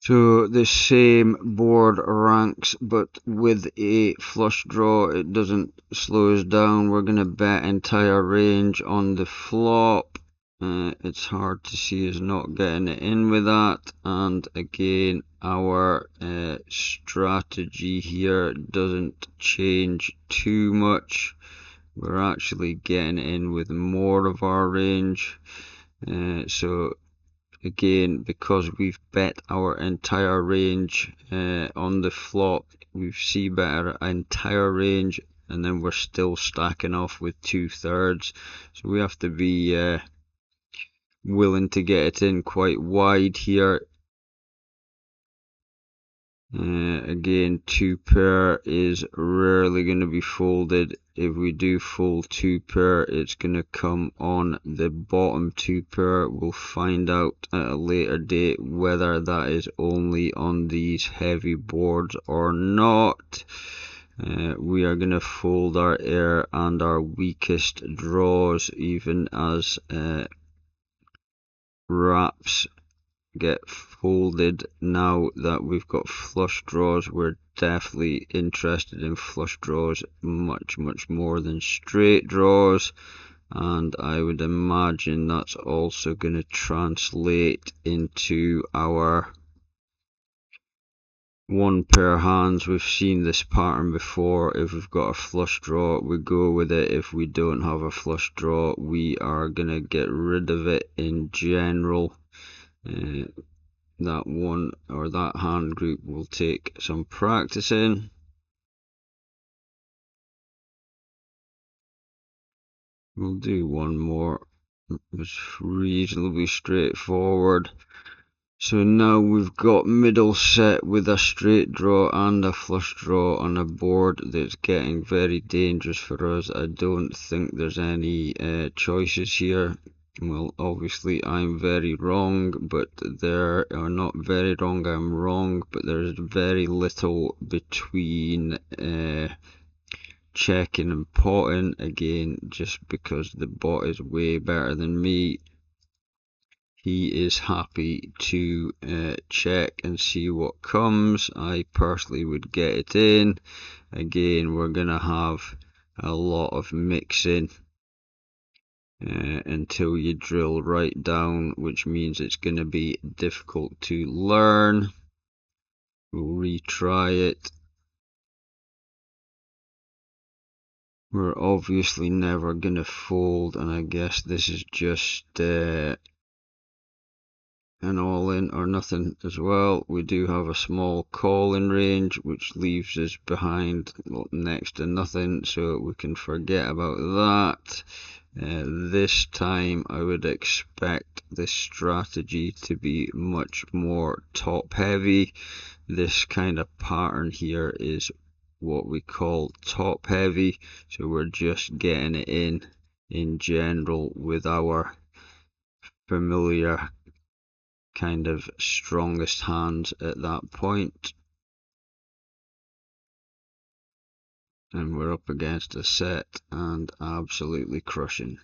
So the same board ranks, but with a flush draw, it doesn't slow us down. We're going to bet entire range on the flop. It's hard to see us not getting it in with that. And again, our strategy here doesn't change too much. We're actually getting in with more of our range. So again, because we've bet our entire range on the flop, we see better entire range, and then we're still stacking off with 2/3. So we have to be willing to get it in quite wide here. Again, 2-pair is rarely going to be folded. If we do fold 2-pair, it's going to come on the bottom 2-pair. We'll find out at a later date whether that is only on these heavy boards or not. We are going to fold our air and our weakest draws, even as wraps get folded. Now that we've got flush draws, we're definitely interested in flush draws much more than straight draws, and I would imagine that's also going to translate into our 1-pair hands. We've seen this pattern before. If we've got a flush draw, we go with it. If we don't have a flush draw, we are going to get rid of it in general. That one or that hand group will take some practicing. We'll do one more. It was reasonably straightforward. So now we've got middle set with a straight draw and a flush draw on a board that's getting very dangerous for us. I don't think there's any choices here. Well, obviously I'm very wrong, but there are not very wrong, I'm wrong, but there's very little between checking and potting. Again, just because the bot is way better than me, he is happy to check and see what comes. I personally would get it in. Again, we're going to have a lot of mixing until you drill right down, which means it's going to be difficult to learn. We'll retry it. We're obviously never going to fold, and I guess this is just an all-in or nothing as well. We do have a small call-in range, which leaves us behind next to nothing, so we can forget about that. This time I would expect this strategy to be much more top heavy. This kind of pattern here is what we call top heavy, so we're just getting it in general with our familiar kind of strongest hands at that point. And we're up against a set and absolutely crushing.